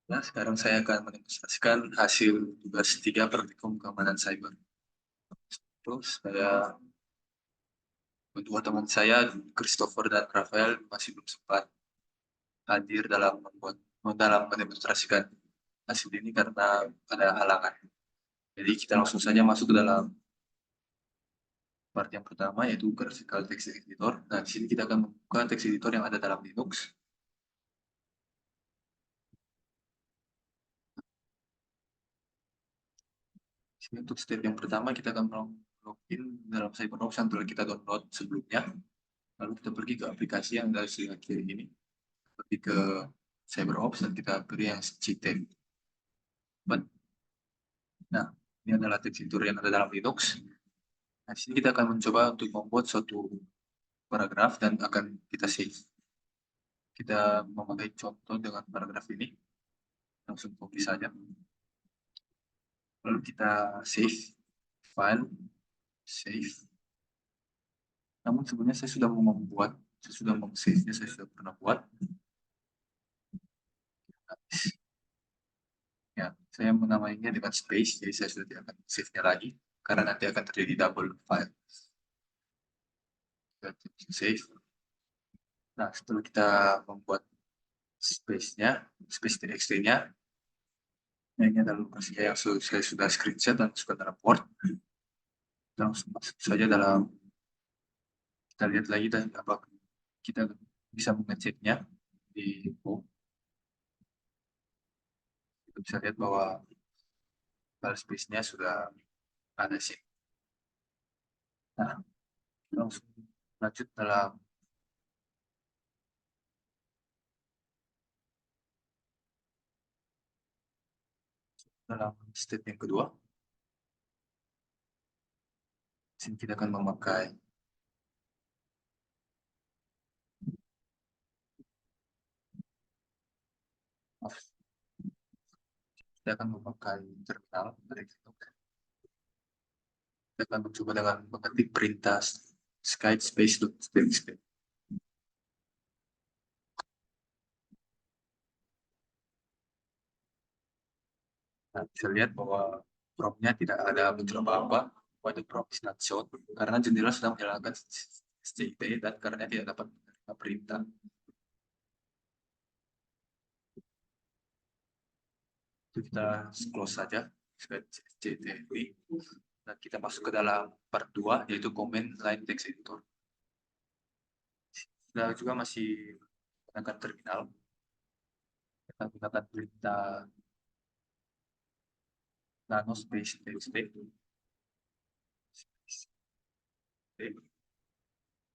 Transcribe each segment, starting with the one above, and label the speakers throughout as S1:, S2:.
S1: Nah, sekarang saya akan mendemonstrasikan hasil tugas 3 praktikum keamanan cyber. Terus saya kedua teman saya, Christopher dan Rafael, masih belum sempat hadir dalam mendemonstrasikan hasil ini karena ada halangan. Jadi kita langsung saja masuk ke dalam part yang pertama, yaitu graphical text editor. Nah, di sini kita akan membuka text editor yang ada dalam Linux. Di sini untuk step yang pertama, kita akan login dalam CyberOps yang telah kita download sebelumnya. Lalu kita pergi ke aplikasi yang ada di sebelah kiri ini. Pergi ke CyberOps dan kita pilih yang CTEM. Nah, ini adalah text editor yang ada dalam Linux. Nah, di sini kita akan mencoba untuk membuat suatu paragraf dan akan kita save. Kita memakai contoh dengan paragraf ini. Langsung copy saja. Lalu kita save, file, save. Namun sebenarnya saya sudah save-nya, saya sudah pernah buat. Ya, saya menamainya dengan space, jadi saya sudah tidak akan save-nya lagi, karena nanti akan terjadi double file. Kita save. Nah, setelah kita membuat space txt-nya, ini adalah lokasi yang saya sudah screenshot dan sudah dalam Word. Langsung masuk saja dalam, kita lihat lagi dan apakah kita bisa mengeceknya di info. Kita bisa lihat bahwa file space-nya sudah ada sih. Nah, langsung lanjut dalam step yang kedua. Sini kita akan memakai terminal dari Linux. Kita akan mencoba dengan mengetik perintah skype space.txt. Nah, bisa lihat bahwa prompt-nya tidak ada muncul apa-apa. Pada prompt is not shown karena jendela sedang menyalakan SCP dan karena tidak dapat menerima perintah. Itu kita close saja CTV dan kita masuk ke dalam part 2, yaitu command line text editor. Kita juga masih menggunakan terminal. Kita gunakan perintah nano space txt.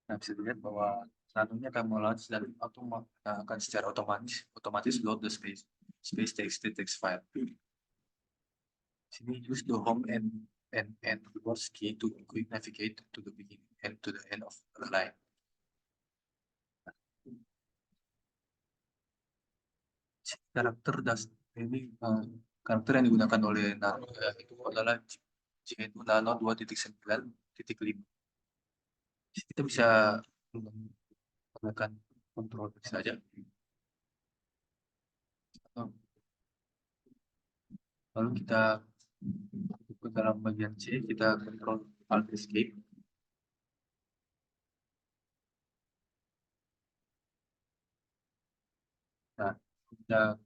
S1: Nah, bisa dilihat bahwa nanonya akan melalui dan akan secara otomatis load the space text file. Sini use the home and keyboard key to quick navigate to the beginning and to the end of the line. Karakter ini karakter yang digunakan oleh Nano itu adalah JNU Nano 2.9.5. Kita bisa menggunakan kontrol saja. Lalu kita ke dalam bagian C, kita kontrol Alt Escape. Nah, kita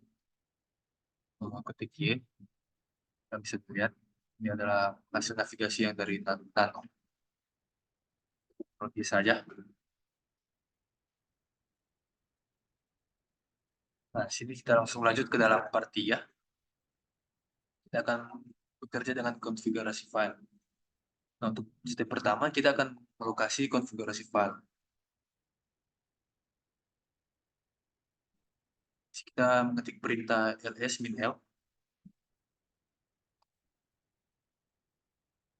S1: ketik Y, kita bisa lihat ini adalah hasil navigasi yang dari Nano. Kontrol Y saja. Nah, sini kita langsung lanjut ke dalam part 3. Kita akan bekerja dengan konfigurasi file. Nah, untuk step pertama, kita akan melokasi konfigurasi file. Kita mengetik perintah ls-l.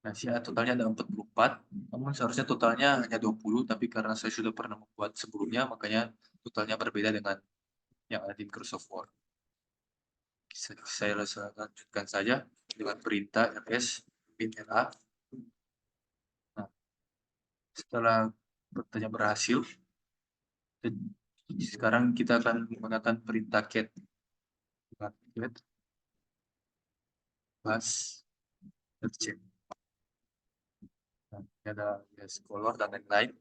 S1: Nah, totalnya ada 44, namun seharusnya totalnya hanya 20, tapi karena saya sudah pernah membuat sebelumnya, makanya totalnya berbeda dengan yang ada di Microsoft Word. Saya lanjutkan saja dengan perintah ls-la. Nah, setelah perintahnya berhasil, sekarang kita akan menggunakan perintah cat. Get bus search. Nah, ini ada yes color dan lain-lain.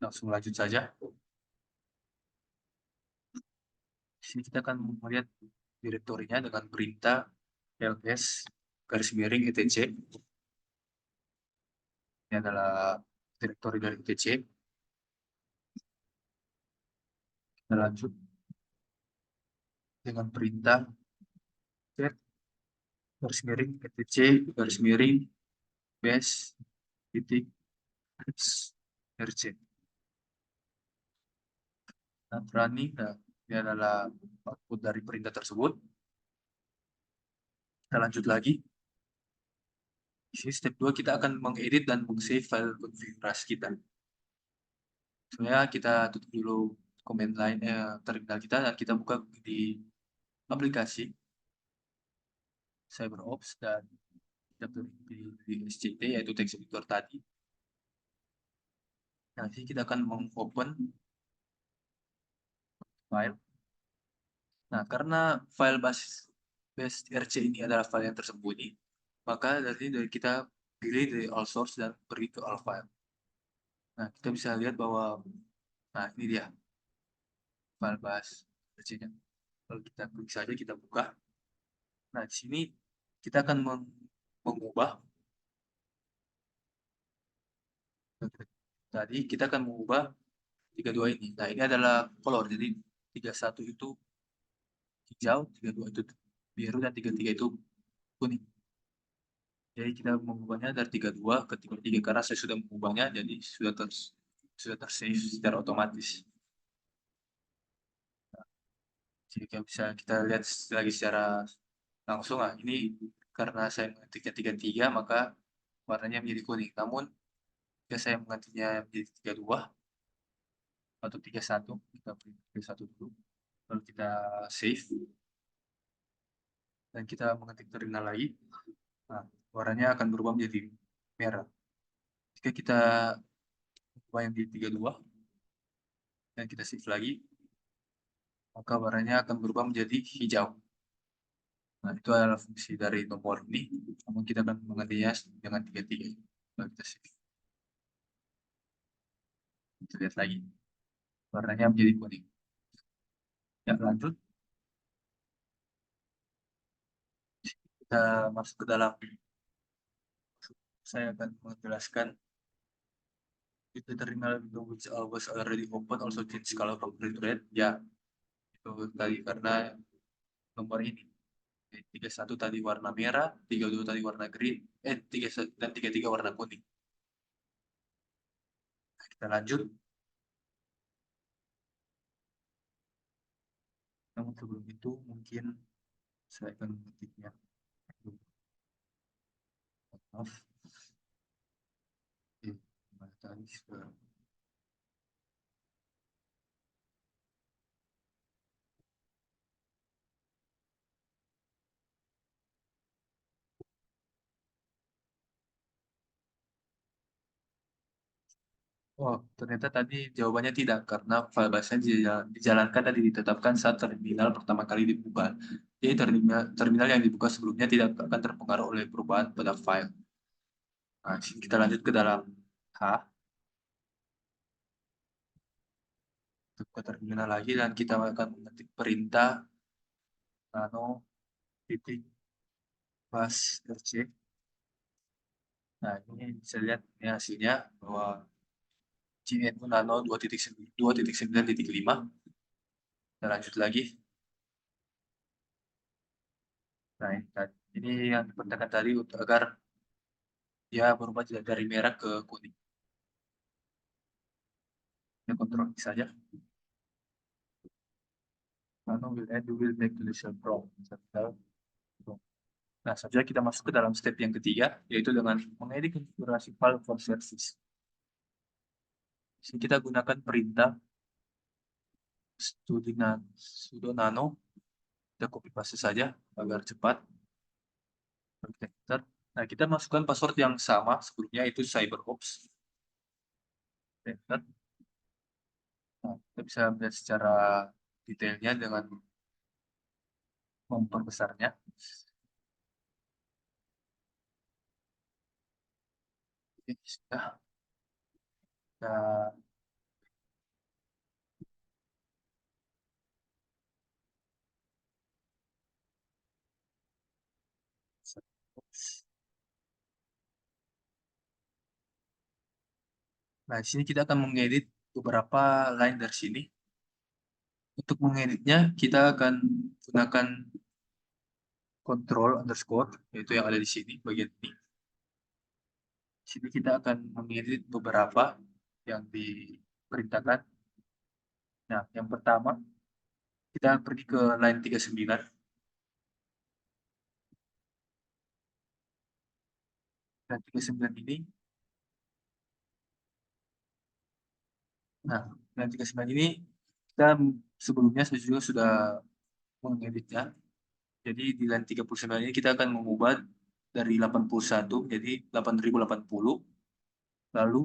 S1: Langsung lanjut saja. Di sini kita akan melihat direktorinya dengan perintah ls garis miring etc. Ini adalah direktori dari etc. Kita lanjut dengan perintah set garis miring etc garis miring base titik rc. Nah, running, nah, ini adalah output dari perintah tersebut. Kita lanjut lagi. Di sini step 2 kita akan mengedit dan meng-save file konfigurasi kita. Sebenarnya kita tutup dulu command line terminal kita dan kita buka di aplikasi CyberOps dan kita di SCT yaitu text editor tadi. Nanti kita akan mengopen file. Nah, karena file base RC ini adalah file yang tersembunyi, maka dari kita pilih dari all source dan pergi ke all file. Nah, kita bisa lihat bahwa, nah ini dia file base RC-nya. Kalau kita klik saja, kita buka. Nah, di sini kita akan mengubah. Tadi kita akan mengubah 32 ini. Nah, ini adalah color. Jadi 31 itu hijau, 32 itu biru, dan 33 itu kuning. Jadi kita mengubahnya dari 32 ke 33 karena saya sudah mengubahnya, jadi sudah tersave secara otomatis. Jika bisa kita lihat lagi secara langsung, ini karena saya mengetiknya 33 maka warnanya menjadi kuning. Namun jika saya mengetiknya menjadi 32 atau 31, kita pilih 31 dulu, lalu kita save dan kita mengetik terminal lagi. Nah, warnanya akan berubah menjadi merah. Jika kita ubah yang di 32 dan kita save lagi, maka warnanya akan berubah menjadi hijau. Nah, itu adalah fungsi dari nomor ini. Namun kita akan menggantinya dengan 33. Lalu kita save. Kita lihat lagi. Warnanya menjadi kuning. Ya, lanjut. Kita masuk ke dalam. Saya akan menjelaskan the terminal window which was already open also change color from red to red. Ya, itu tadi karena nomor ini. 31 tadi warna merah, 32 tadi warna green, 31 dan 33 warna kuning. Nah, kita lanjut. Namun sebelum itu mungkin saya akan mengetiknya. Maaf. Mana tadi sekarang? Oh, ternyata tadi jawabannya tidak, karena file base-nya dijalankan dan ditetapkan saat terminal pertama kali dibuka. Jadi terminal yang dibuka sebelumnya tidak akan terpengaruh oleh perubahan pada file. Nah, kita lanjut ke dalam H. Kita buka terminal lagi dan kita akan mengetik perintah nano titik bus rc. Nah, ini bisa lihat ini hasilnya bahwa GNU Nano 2.9.5. Kita lanjut lagi. Nah, ini yang dipertekan tadi agar dia berubah dari merah ke kuning. Kita kontrol saja. Nano will add will make the result wrong. Nah, saja kita masuk ke dalam step yang ketiga, yaitu dengan mengedit konfigurasi file for service. Di sini kita gunakan perintah sudo nano. Kita copy paste saja agar cepat. Nah, kita masukkan password yang sama sebelumnya, itu CyberOps. Nah, kita bisa melihat secara detailnya dengan memperbesarnya. Oke, sudah. Kita Nah, di sini kita akan mengedit beberapa line dari sini. Untuk mengeditnya, kita akan gunakan control underscore, yaitu yang ada di sini, bagian ini. Di sini kita akan mengedit beberapa yang diperintahkan. Nah, yang pertama, kita pergi ke line 39. Line 39 ini, nah, line 39 ini, kita sebelumnya saya juga sudah mengeditnya. Jadi di line 39 ini kita akan mengubah dari 81 jadi 8080. Lalu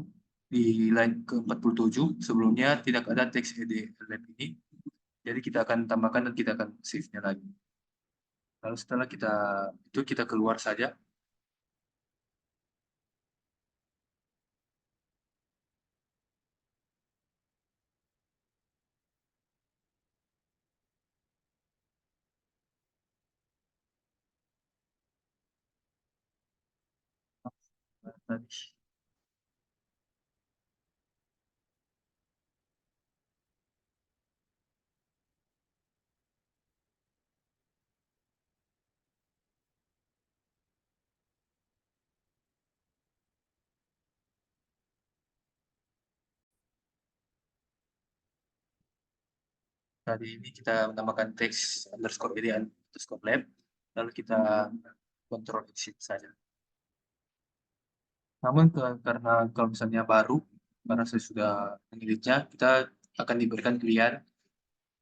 S1: di line ke-47 sebelumnya tidak ada teks edlab ini. Jadi kita akan tambahkan dan kita akan save-nya lagi. Lalu setelah kita keluar saja. Tadi tadi ini kita menambahkan teks underscore jadi underscore lab. Lalu kita kontrol exit saja. Namun karena kalau misalnya baru, karena saya sudah mengeditnya, kita akan diberikan pilihan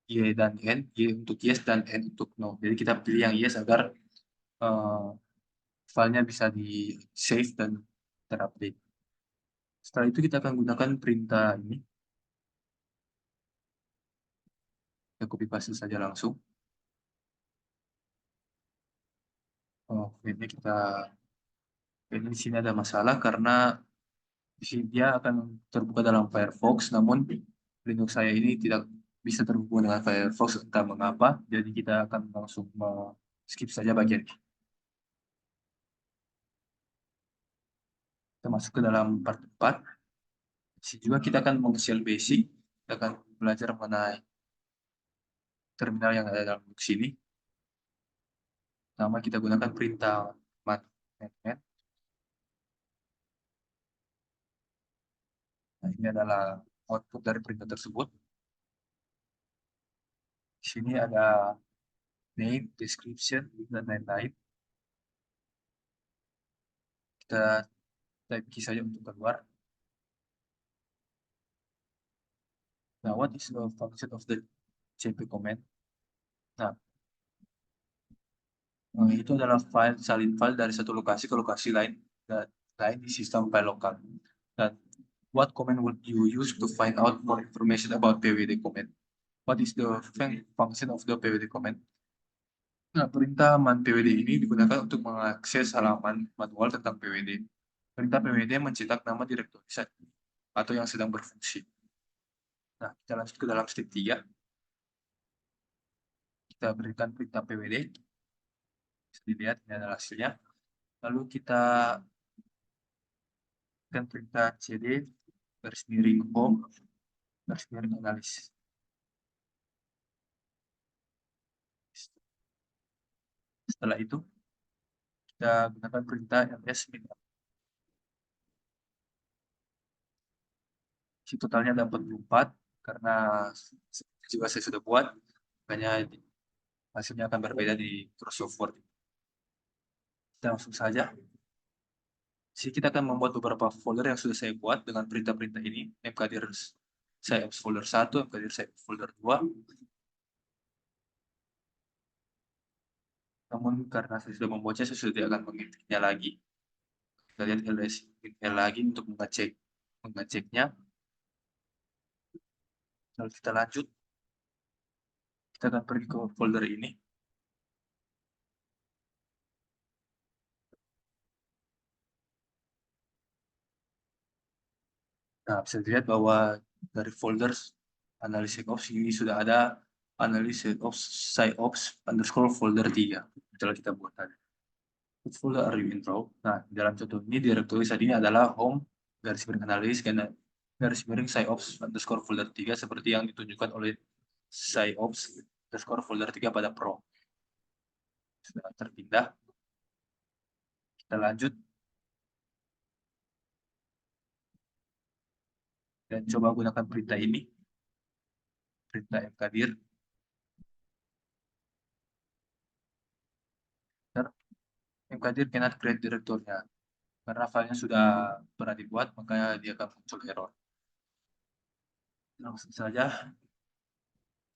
S1: Y dan N, Y untuk yes dan N untuk no. Jadi kita pilih yang yes agar eh, filenya bisa di save dan terupdate. Setelah itu kita akan gunakan perintah ini. Kita copy paste saja langsung. Oh, ini di sini ada masalah karena di sini dia akan terbuka dalam Firefox, namun Linux saya ini tidak bisa terhubung dengan Firefox entah mengapa. Jadi kita akan langsung skip saja bagian ini. Kita masuk ke dalam part 4. Di sini juga kita akan meng-shell basic. Kita akan belajar mengenai terminal yang ada dalam Linux ini. Pertama kita gunakan perintah man. Nah, ini adalah output dari perintah tersebut. Di sini ada name, description, dan lain-lain. Kita type key saja untuk keluar. Nah, what is the function of the cp command? Nah, itu adalah salin file dari satu lokasi ke lokasi lain dan lain di sistem file lokal. Dan what command would you use to find out more information about pwd command? What is the function of the pwd command? Nah, perintah man pwd ini digunakan untuk mengakses halaman manual tentang pwd. Perintah pwd mencetak nama direktori atau yang sedang berfungsi. Nah, kita lanjut ke dalam step 3. Kita berikan perintah pwd. Bisa dilihat, ini adalah hasilnya. Lalu kita berikan perintah cd garis miring home garis miring analis. Setelah itu, kita gunakan perintah ls min. Si totalnya ada 44, karena juga saya sudah buat, makanya hasilnya akan berbeda di Microsoft Word. Kita langsung saja. Jadi kita akan membuat beberapa folder yang sudah saya buat dengan perintah-perintah ini. mkdir saya folder 1, mkdir saya folder 2. Namun karena saya sudah membuatnya, saya sudah tidak akan mengintipnya lagi. Kita lihat ls lagi untuk mengeceknya. Lalu kita lanjut. Kita akan pergi ke folder ini. Nah, bisa dilihat bahwa dari folders analysis ops ini sudah ada analysis of SciOps underscore folder 3. Setelah kita buat tadi. Which folder are you in row? Nah, dalam contoh ini direktori saat ini adalah home garis miring analis garis miring SciOps underscore folder 3 seperti yang ditunjukkan oleh SciOps underscore folder 3 pada Pro. Sudah terpindah. Kita lanjut dan coba gunakan perintah ini. Perintah mkdir. Mkdir cannot create direkturnya. Karena filenya sudah pernah dibuat, makanya dia akan muncul error. Langsung saja,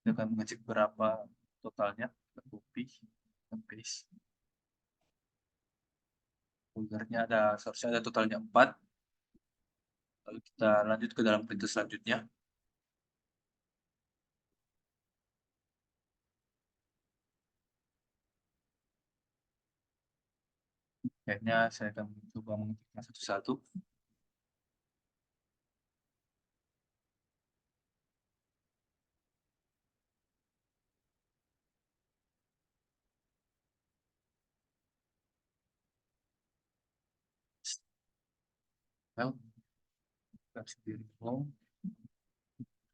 S1: kita akan mengecek berapa totalnya. Kita copy, kita paste. Foldernya ada, seharusnya ada totalnya 4. Lalu kita lanjut ke dalam perintah selanjutnya. Kayaknya saya akan coba mengetiknya satu-satu. Well, kita sendiri home,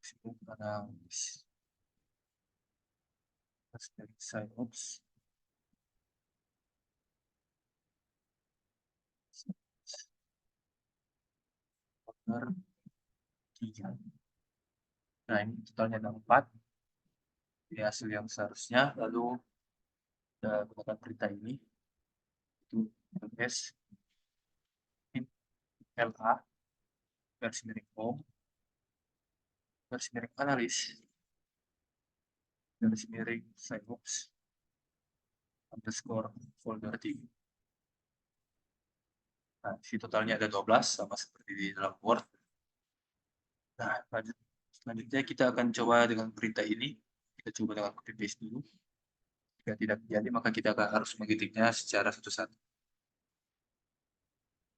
S1: sibuk analis, dari SciOps, folder 3. Nah, ini totalnya ada 4. Ini hasil yang seharusnya. Lalu kita gunakan perintah ini. Itu ls LA garis miring home garis miring analis garis miring SciOps underscore folder 3. Nah, di totalnya ada 12 sama seperti di dalam Word. Nah, selanjutnya kita akan coba dengan perintah ini. Kita coba dengan copy paste dulu. Jika tidak jadi, maka kita akan harus mengetiknya secara satu-satu.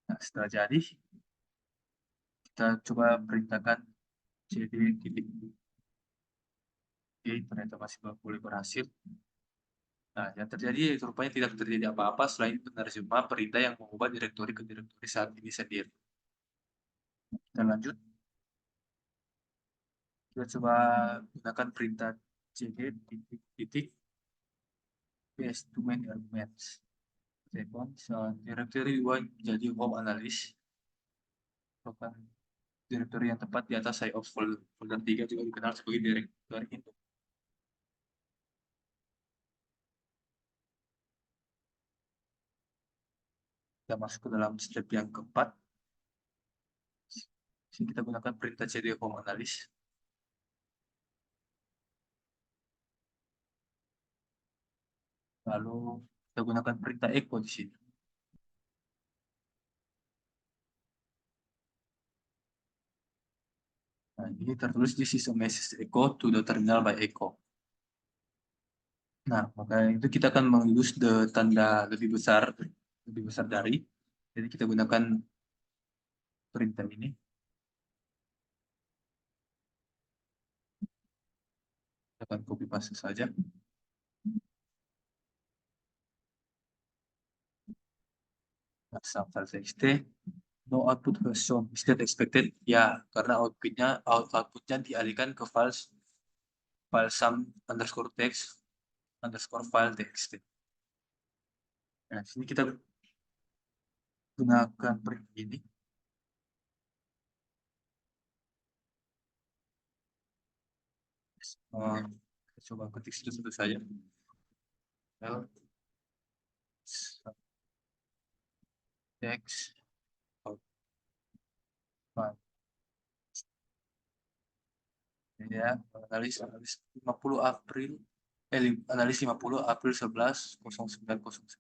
S1: Nah, setelah jadi, kita coba perintahkan cd titik. Oke, ternyata masih belum boleh berhasil. Nah, yang terjadi rupanya tidak terjadi apa-apa selain penerjemah perintah yang mengubah direktori ke direktori saat ini sendiri. Kita lanjut. Kita coba gunakan perintah cd titik ps to main arguments. Second, directory 1 jadi home analyst. Merupakan direktori yang tepat di atas SciOps folder 3 juga dikenal sebagai direktori itu. Kita masuk ke dalam step yang keempat. Sini kita gunakan perintah cd home analyst. Lalu kita gunakan perintah echo di sini. Nah, ini tertulis di system message echo to the terminal by echo. Nah, maka itu kita akan menguse tanda lebih besar dari. Jadi kita gunakan perintah ini. Kita akan copy paste saja. Txt no output was shown instead expected, ya karena outputnya dialihkan ke file sum underscore text underscore file txt. Nah, sini kita gunakan perintah ini. Kita coba ketik satu saja. Text ya, analis 50 April analis 50 April 11.09.09.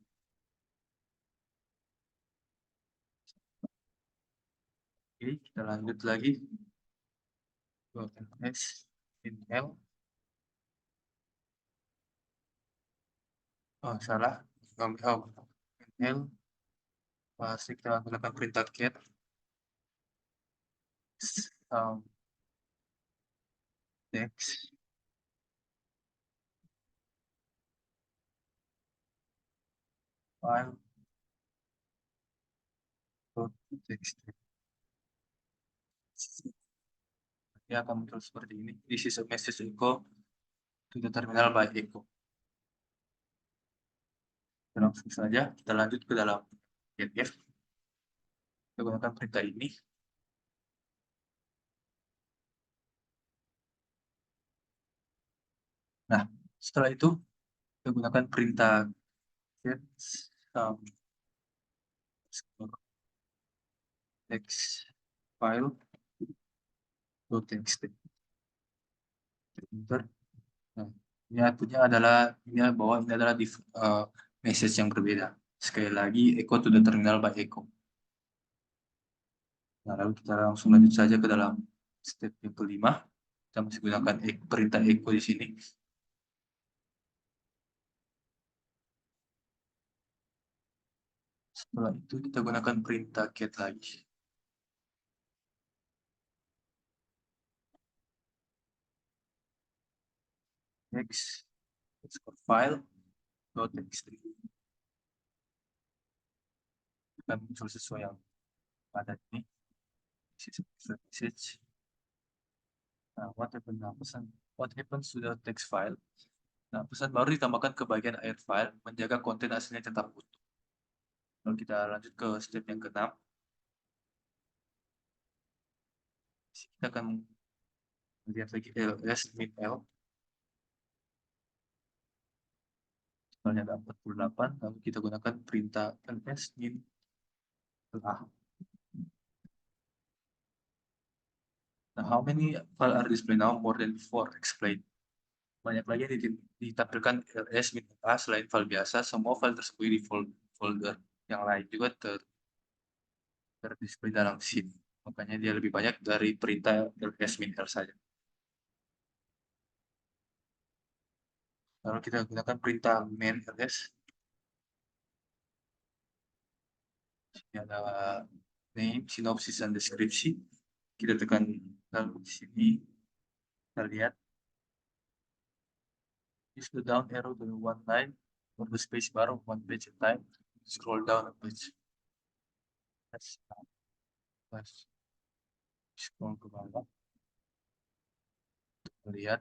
S1: Oke, kita lanjut lagi. S Intel. Oh, salah. Intel. Pasti kita gunakan perintah get. um, text file dot text. Dia akan muncul seperti ini. This is a message echo to the terminal by echo. Langsung saja kita lanjut ke dalam PDF. Kita gunakan perintah ini. Nah, setelah itu kita gunakan perintah get text file .txt. Enter. Nah, ini outputnya adalah ini bahwa ini adalah message yang berbeda. Sekali lagi echo to the terminal by echo. Nah, lalu kita langsung lanjut saja ke dalam step yang kelima. Kita masih gunakan perintah echo di sini. Setelah itu kita gunakan perintah get lagi. Next, file .txt. Kita muncul sesuai yang pada ini. Message. Nah, what happens to the text file? Nah, pesan baru ditambahkan ke bagian akhir file, menjaga konten aslinya tetap utuh. Lalu kita lanjut ke step yang ke-6. Kita akan melihat lagi ls min l. Soalnya ada 48, lalu kita gunakan perintah ls min a. Nah, how many file are displayed now? More than 4 explain. Banyak lagi yang ditampilkan ls min a selain file biasa. Semua file tersembunyi di folder yang lain juga terdisplay dalam sini. Makanya dia lebih banyak dari perintah ls min l saja. Lalu kita gunakan perintah main ls. Ini ada name, sinopsis, dan deskripsi. Kita tekan lalu di sini. Kita lihat. Use the down arrow to one line or the space bar of one page at a time. Scroll down a page. Scroll ke bawah. Kita lihat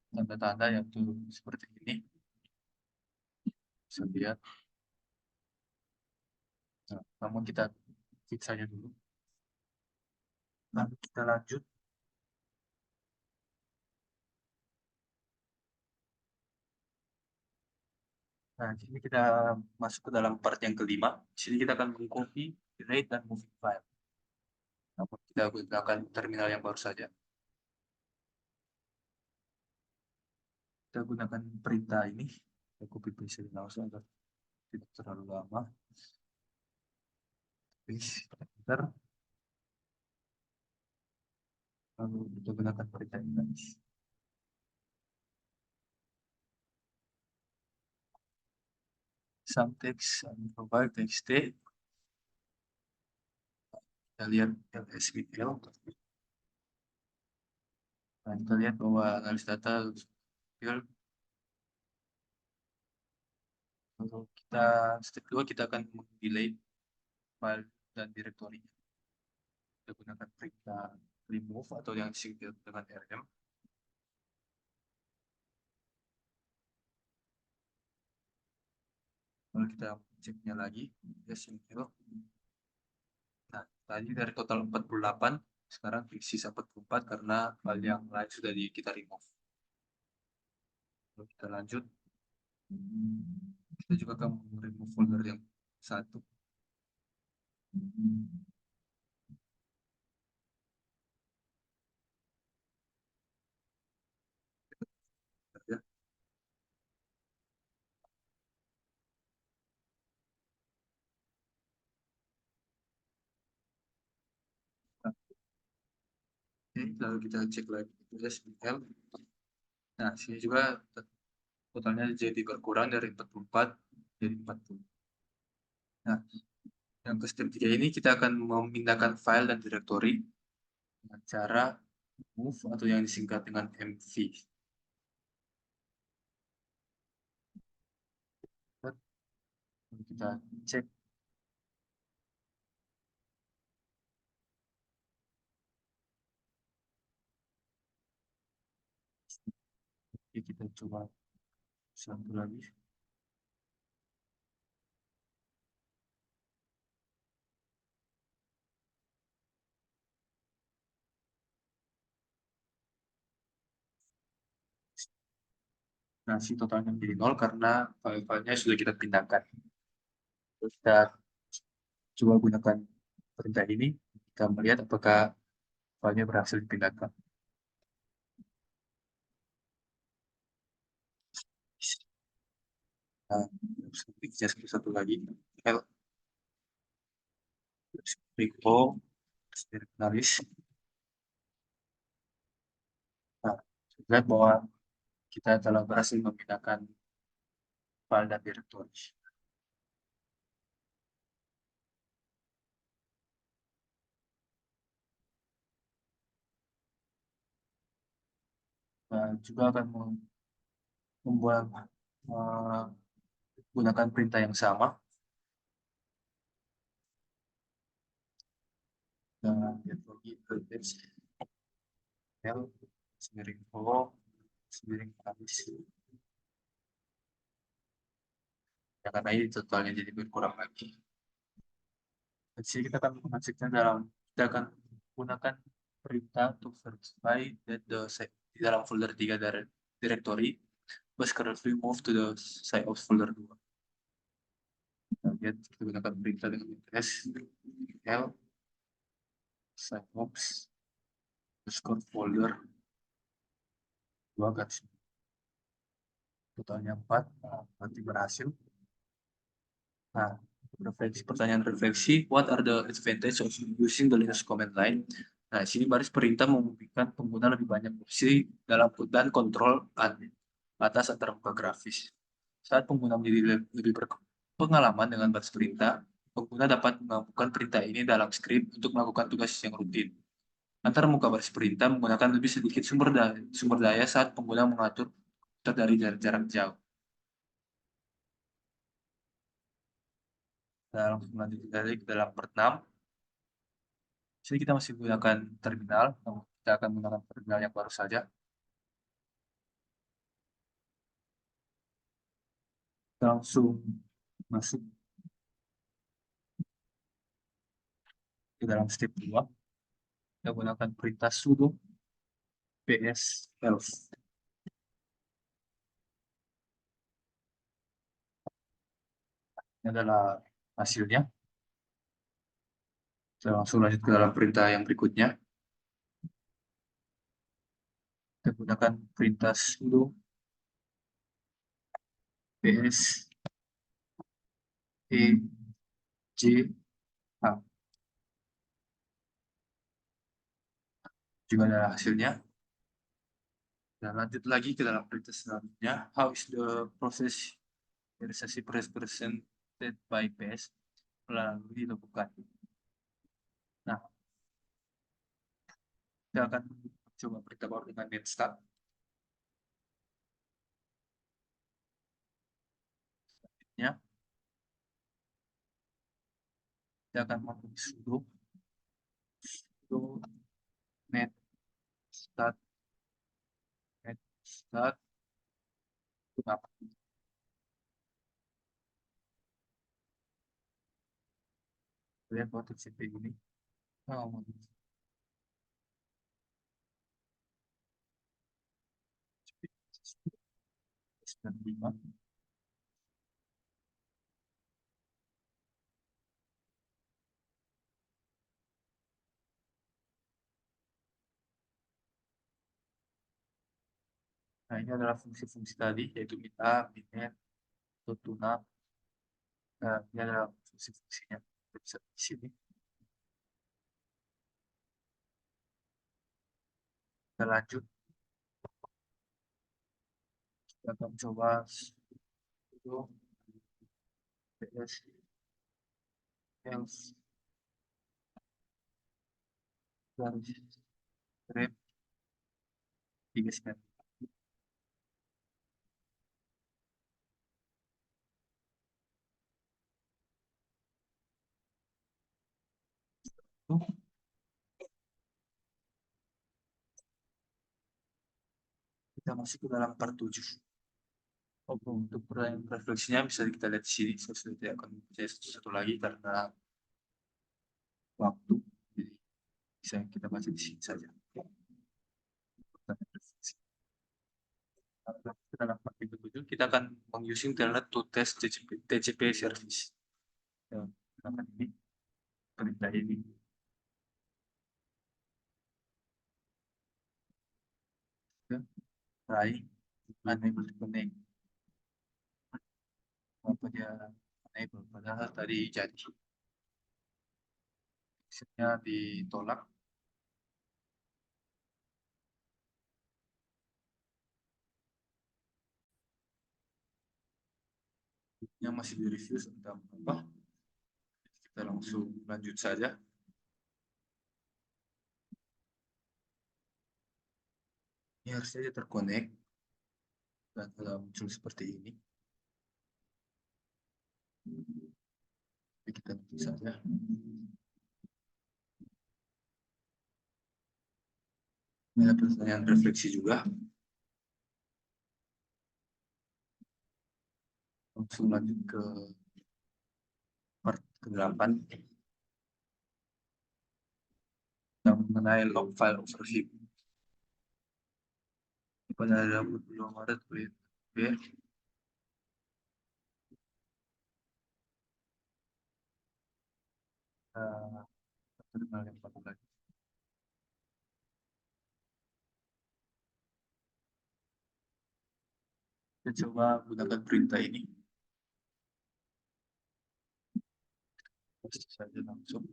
S1: tanda-tanda yang turun seperti ini. Bisa lihat. Nah, namun kita fix saja dulu. Lalu kita lanjut. Nah, di sini kita masuk ke dalam part yang kelima. Di sini kita akan mengcopy, delete, dan moving file. Namun kita gunakan terminal yang baru saja. Kita gunakan perintah ini. Kita copy paste langsung agar tidak terlalu lama. Paste, enter. Lalu kita gunakan perintah ini. Some text and provide txt. Kita lihat LSBL. Nah, kita lihat bahwa analis data field. Lalu step 2 kita akan delete file dan directory. Kita gunakan perintah remove atau yang disingkat dengan rm. Lalu kita ceknya lagi. SML. Nah, tadi dari total 48, sekarang sisa 44 karena file yang lain sudah kita remove. Lalu kita lanjut. Kita juga akan remove folder yang satu. Ya. Oke, lalu kita cek lagi SML. Nah, sini juga totalnya jadi berkurang dari 44 jadi 40. Nah, yang ke step 3 ini kita akan memindahkan file dan directory. dengan cara move atau yang disingkat dengan MV. Kita cek. Oke, kita coba satu lagi. Nah, si totalnya menjadi 0 karena file-filenya sudah kita pindahkan. Terus kita coba gunakan perintah ini, kita melihat apakah filenya berhasil dipindahkan. Nah, satu lagi, L, Rico, Spiritualis. Nah, lihat bahwa kita telah berhasil memindahkan file dan directory. Nah, juga akan membuat menggunakan perintah yang sama. Dan directory L, semiring O, semiring habis. Ya, karena ini totalnya jadi berkurang lagi. Di sini kita akan gunakan perintah untuk verify that di dalam folder 3 dari directory was currently moved to the side of folder 2. Kita lihat, kita gunakan perintah dengan s l side ops underscore folder 2 garis totalnya 4. Nah, berarti berhasil. Nah, pertanyaan refleksi, what are the advantages of using the Linux command line? Nah, di sini baris perintah memungkinkan pengguna lebih banyak opsi dalam dan kontrol atas antar muka grafis. Saat pengguna menjadi lebih berpengalaman dengan baris perintah, pengguna dapat menggabungkan perintah ini dalam skrip untuk melakukan tugas yang rutin. Antar muka baris perintah menggunakan lebih sedikit sumber daya saat pengguna mengatur dari jarak jauh. Dalam lanjut ke dalam part 6. Jadi kita masih menggunakan terminal, namun kita akan menggunakan terminal yang baru saja. Kita langsung masuk ke dalam step 2. Kita gunakan perintah sudo ps elf. Ini adalah hasilnya. Kita langsung lanjut ke dalam perintah yang berikutnya. Kita gunakan perintah sudo ps ej h. Juga ada hasilnya. Dan lanjut lagi ke dalam perintah selanjutnya. How is the process realisasi presented by PS melalui dilakukan. Nah, kita akan coba perintah baru dengan netstart. Selanjutnya, kita akan memilih sudo netstart kenapa lihat waktu CP ini lima. Nah, ini adalah fungsi-fungsi tadi, yaitu minta, minit, tuna. Nah, ini adalah fungsi-fungsinya. Kita bisa di sini. Kita lanjut. Kita akan coba sudo ps elf garis grep 3 kita masuk ke dalam part 7. Untuk pertanyaan refleksinya bisa kita lihat di sini. Saya sudah tidak akan membaca satu-satu lagi karena waktu. Jadi bisa kita baca di sini saja. Pertanyaan refleksi. Dalam part 7 kita akan mengusing internet to test TCP service. Ya, gunakan ini, perintah ini. Try unable to connect. Apa dia unable? Padahal tadi jadi. Maksudnya ditolak. Yang masih di review tentang apa? Kita langsung lanjut saja. Ini harusnya terkonek dan kalau muncul seperti ini. Jadi kita tutup saja. Ini ada pertanyaan refleksi juga. Langsung lanjut ke part ke-8 yang mengenai log file overview. Pada 20 Maret WB terkenal yang baru lagi. Kita coba gunakan perintah ini. Pasti saja langsung.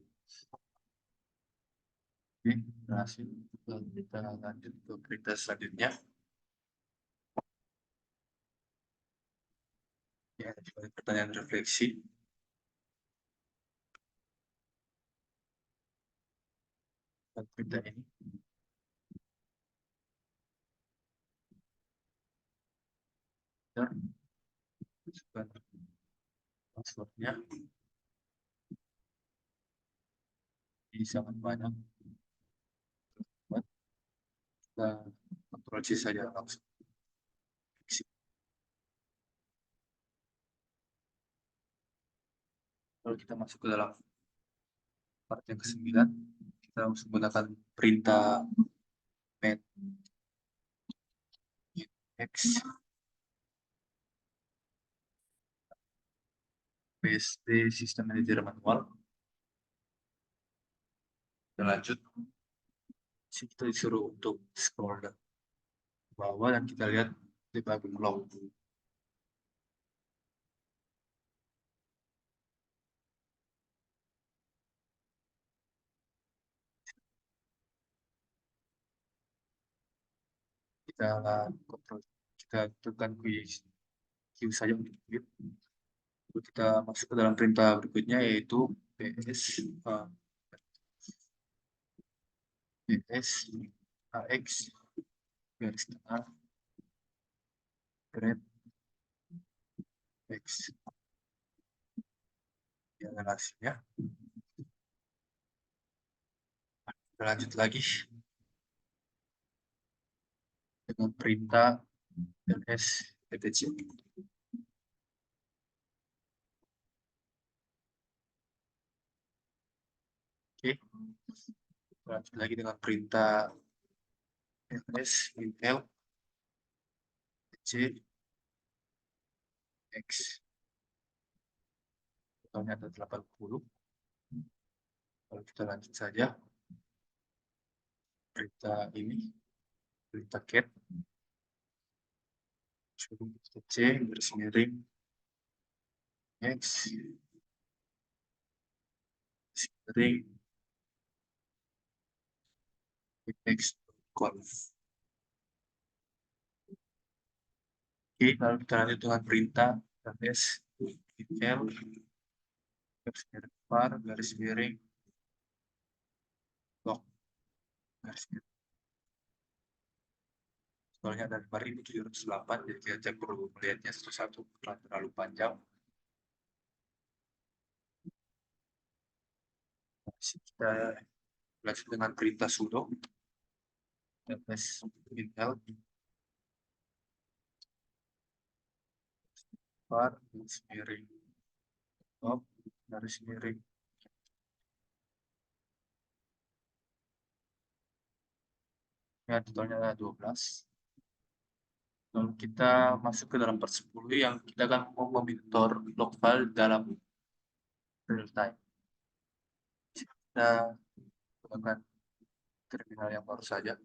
S1: Oke, berhasil. Lalu kita lanjut ke perintah selanjutnya. Ya, pertanyaan refleksi. Dan perintah ini. Ya, masukkan passwordnya. Ini sangat banyak. Kita kontrol C saja langsung. Kalau kita masuk ke dalam part yang ke-9, kita harus menggunakan perintah main x PSD System Manager Manual. Kita lanjut. Kita disuruh untuk scroll ke bawah dan kita lihat debugging log. Kita kontrol, kita tekan Q saja untuk quit. Lalu kita masuk ke dalam perintah berikutnya yaitu ps ax garis tengah grep x yang hasilnya. Kita lanjut lagi dengan perintah ls etc. Oke, lanjut lagi dengan perintah ls intel c x totalnya ada 80. Kalau kita lanjut saja perintah ini, perintah cat c garis miring x garis miring x conf. Oke, lalu kita lanjut dengan perintah ls intel garis miring var garis miring log garis miring Totalnya ada 5.708, jadi kita perlu melihatnya satu-satu karena terlalu panjang. Kita lanjut dengan perintah sudo ls intel var garis miring top garis miring. Ya, totalnya ada 12. Lalu kita masuk ke dalam part 10 yang kita akan mau memonitor log file dalam real time. Kita gunakan terminal yang baru saja.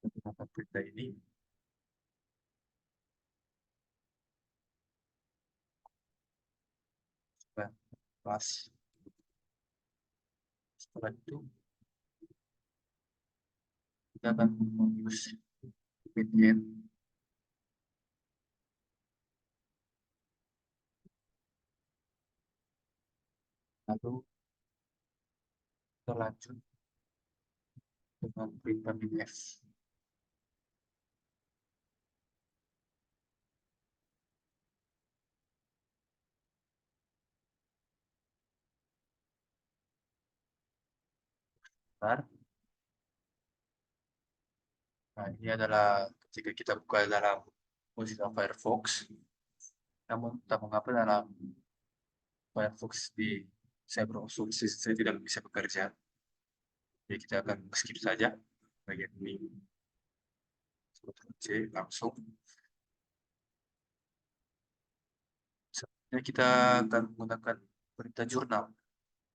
S1: Kita gunakan perintah ini. Kita pas. Setelah itu kita akan mengurus btn. Lalu kita lanjut dengan perintah minf. Bentar. Nah, ini adalah ketika kita buka dalam Mozilla Firefox. Namun tak mengapa dalam Firefox di saya browser saya tidak bisa bekerja. Jadi kita akan skip saja bagian ini. Ctrl C langsung. Selanjutnya kita akan menggunakan perintah jurnal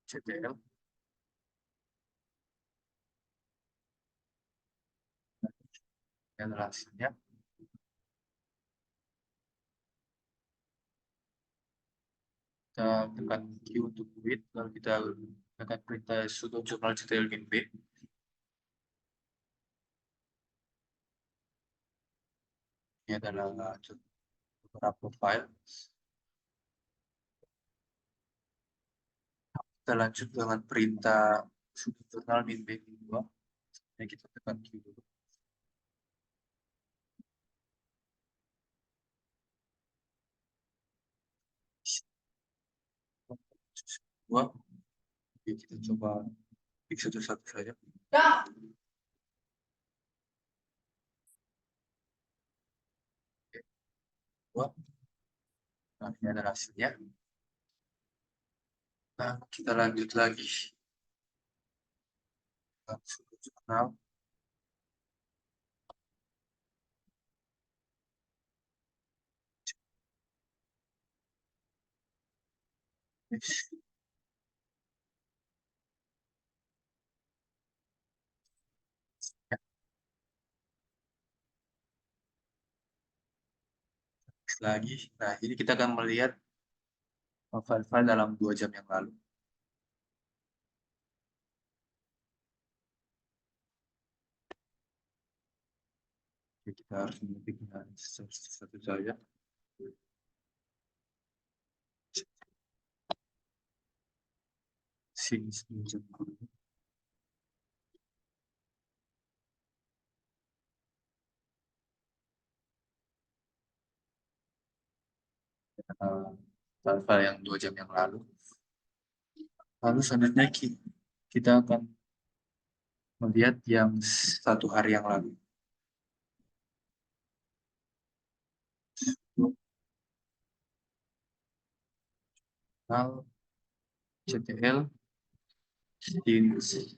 S1: ctl. Ini adalah hasilnya. Kita tekan Q untuk quit, lalu kita tekan perintah sudo jurnal ctl -b. Ini adalah beberapa file. Kita lanjut dengan perintah sudo jurnal -b kedua. Jadi kita tekan Q dulu. Dua. Oke, kita coba klik satu-satu saja. Dua. Nah, ini adalah hasilnya. Nah, kita lanjut lagi. Sudo jurnal. Lagi. Nah, ini kita akan melihat file-file dalam 2 jam yang lalu. Oke, kita harus mengetiknya satu saja. Sini 2 jam lalu. File-file yang 2 jam yang lalu. Lalu selanjutnya kita akan melihat yang 1 hari yang lalu. File ctl since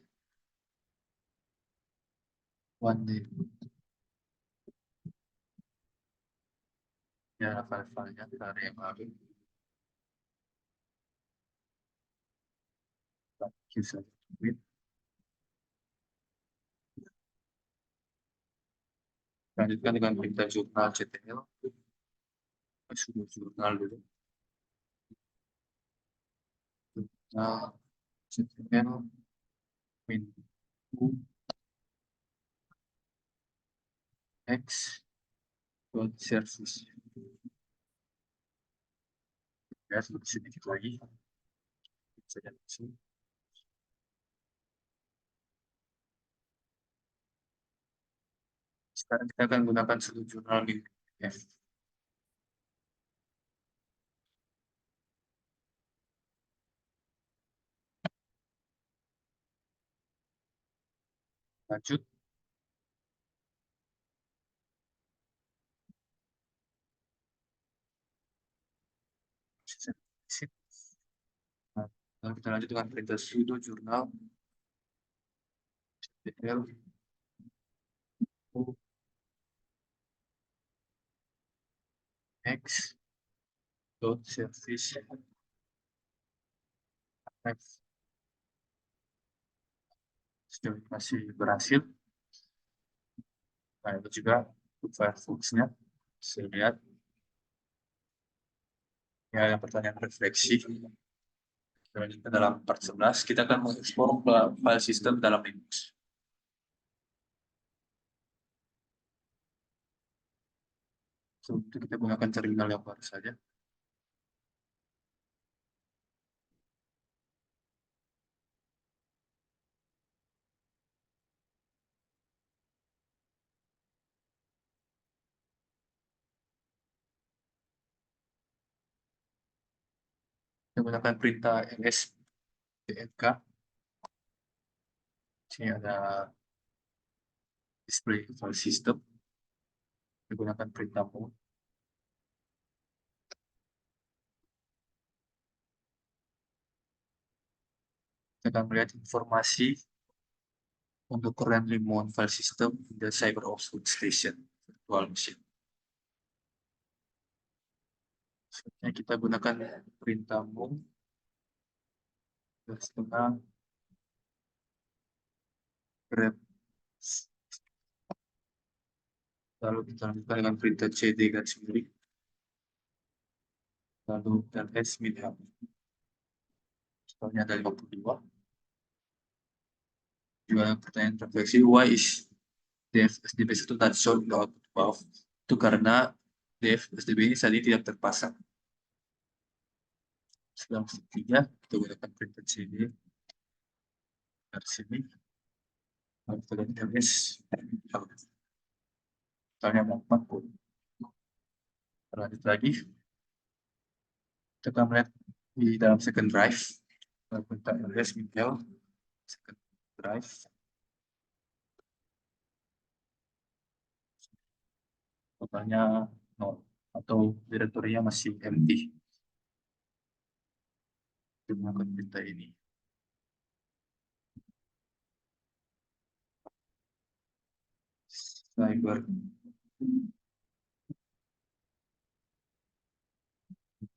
S1: 1 day. Ya, file-filenya hari yang lalu. Kita lanjutkan dengan perintah jurnal ctl. Sudah jurnal dulu. Jurnal ctl min u x dot service. Ya, sedikit lagi. Saja langsung. Sekarang kita akan gunakan satu jurnal gitu. Ya. Lanjut. Nah, lalu kita lanjut dengan perintah sudo jurnal dl x dot service f. Masih berhasil. Nah, itu juga Firefox-nya. Saya lihat. Ya, yang pertanyaan refleksi. Kita lanjut ke dalam part 11. Kita akan mengekspor file system dalam Linux. Untuk itu kita gunakan terminal yang baru saja. Kita gunakan perintah lsdnk. Sini ada display file system. Kita gunakan perintah move. Kita akan melihat informasi untuk currently mount file system in the CyberOps workstation virtual machine. Selanjutnya kita gunakan perintah move setengah grep. Lalu kita lanjutkan dengan perintah cd garis miring. Lalu ls min-help. Soalnya ada 52. Juga pertanyaan refleksi, why is def SDB1 not shown in the output above? Itu karena def SDB ini saat ini tidak terpasang. Selang ketiga, kita gunakan perintah cd garis sini. Lalu kita lihat ls. Soalnya 40. Lanjut lagi. Kita akan melihat di dalam second drive. Perintah ls min-help second drive. Totalnya 0 atau direktorinya masih empty. Kita menggunakan perintah ini. Cyber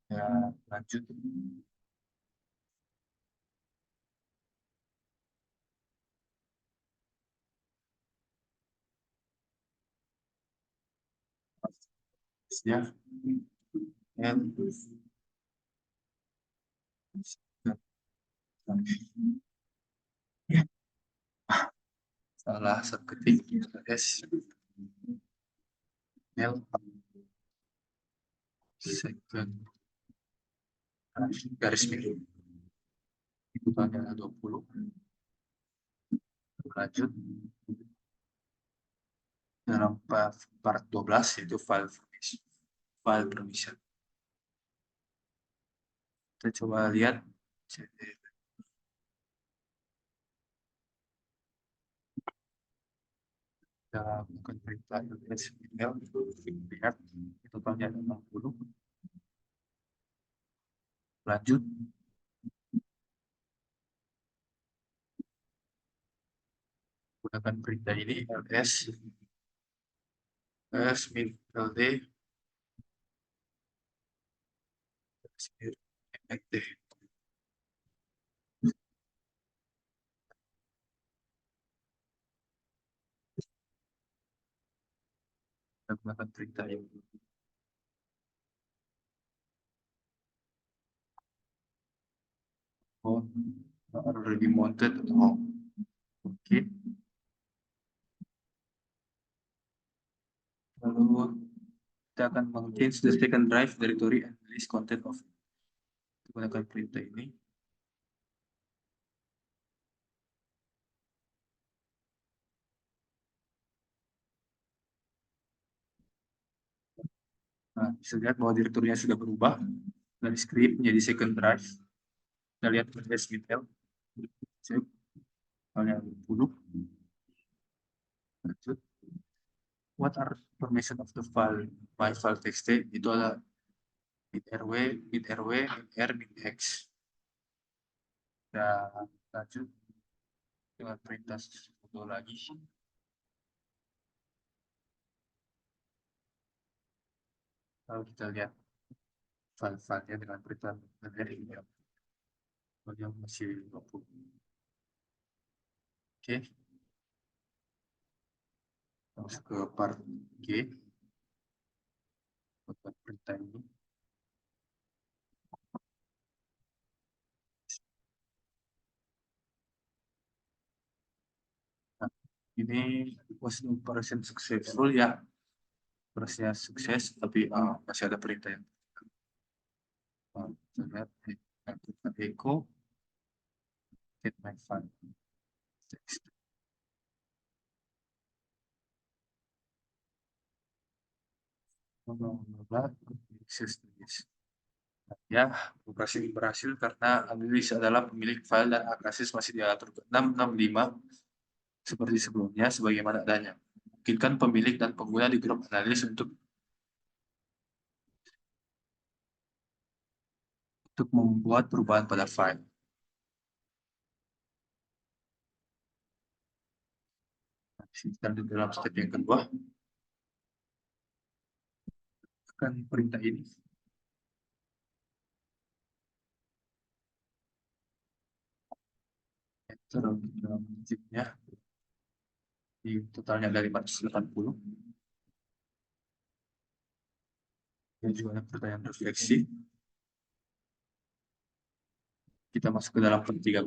S1: ya, lanjut. Ya, ya, salah seketik s l second garis miring itu tanggal 20. Lanjut dalam part 12 yaitu file permission. Kita coba lihat dalam perintah email lihat itu totalnya 60. Lanjut gunakan perintah ini ls min ld md. Kita gunakan perintah ini. Oh, already mounted. Oh, oke. Lalu kita akan meng-change the second drive directory and list content of it. Gunakan perintah ini. Nah, bisa lihat bahwa direktorinya sudah berubah dari script menjadi second drive. Kita lihat flash detail. Cek hal yang 20. Lanjut. What are information of the file? My file txt itu adalah bit rw, bit rw, bit r, bit x. Dan lanjut dengan perintah foto lagi. Lalu kita lihat file-filenya dengan perintah dari ini. Yang masih 20. Oke. Masuk ke part G. Buat perintah ini. Nah, ini was operation successful ya. Operasinya sukses, tapi masih ada perintah yang kita lihat echo get my file text. Ya, operasi ini berhasil karena Anelis adalah pemilik file dan akses masih diatur ke 665 seperti sebelumnya sebagaimana adanya. Mungkinkan pemilik dan pengguna di grup analis untuk membuat perubahan pada file. Kita di dalam step yang kedua akan perintah ini. Enter dalam zipnya. Di totalnya dari 480. Dan juga ada pertanyaan refleksi. Kita masuk ke dalam part 13.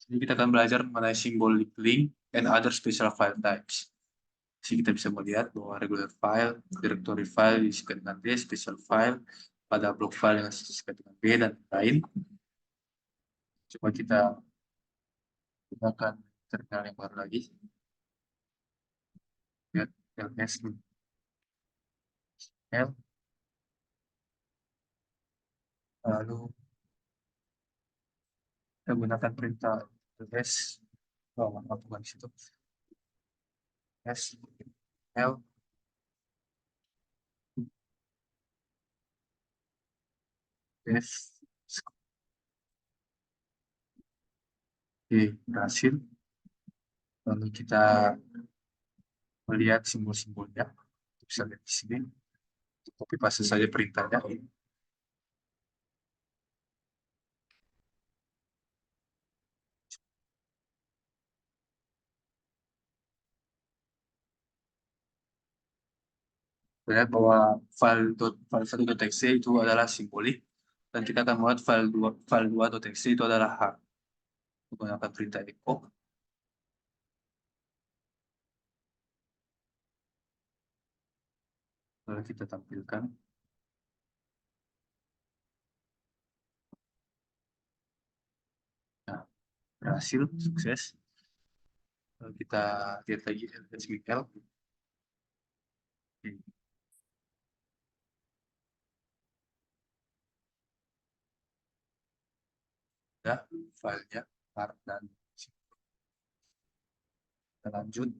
S1: Jadi kita akan belajar mengenai symbolic link and other special file types. Jadi kita bisa melihat bahwa regular file, directory file diisikan dengan D, special file, pada block file yang diisikan dengan B, dan lain. Coba kita gunakan terminal yang baru lagi. Lihat ls l, lalu kita gunakan perintah ls, maaf bukan di situ, s l def. Oke, berhasil. Lalu kita melihat simbol-simbolnya. Bisa lihat di sini. Copy paste saja perintahnya. Lihat bahwa file 1.txt itu adalah simbolik, dan kita akan membuat file 2.txt itu adalah hard. Menggunakan perintah echo. Lalu kita tampilkan. Nah, berhasil, sukses. Lalu kita lihat lagi SQL. Nah, filenya hard dan kita lanjut.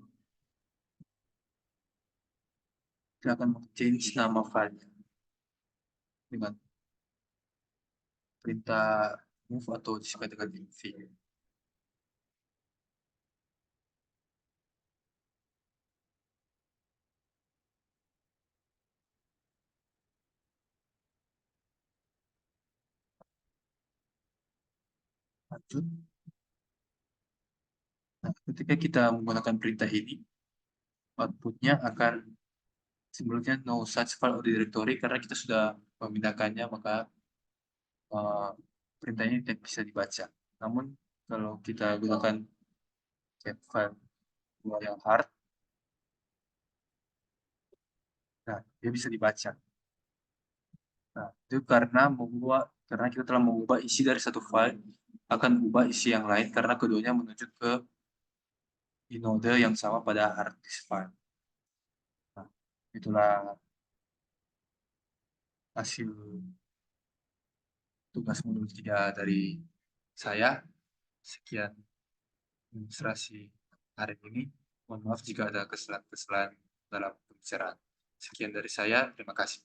S1: Kita akan change nama filenya dengan perintah move atau disebut dengan mv. Lanjut. Nah, ketika kita menggunakan perintah ini, outputnya akan sebelumnya no such file or directory karena kita sudah memindahkannya, maka perintahnya tidak bisa dibaca. Namun kalau kita gunakan get file yang hard, nah dia bisa dibaca. Nah, itu karena kita telah mengubah isi dari satu file akan mengubah isi yang lain karena keduanya menuju ke inode yang sama pada hard disk file. Nah, itulah hasil tugas modul 3 dari saya. Sekian demonstrasi hari ini. Mohon maaf jika ada kesalahan-kesalahan dalam pembicaraan. Sekian dari saya, terima kasih.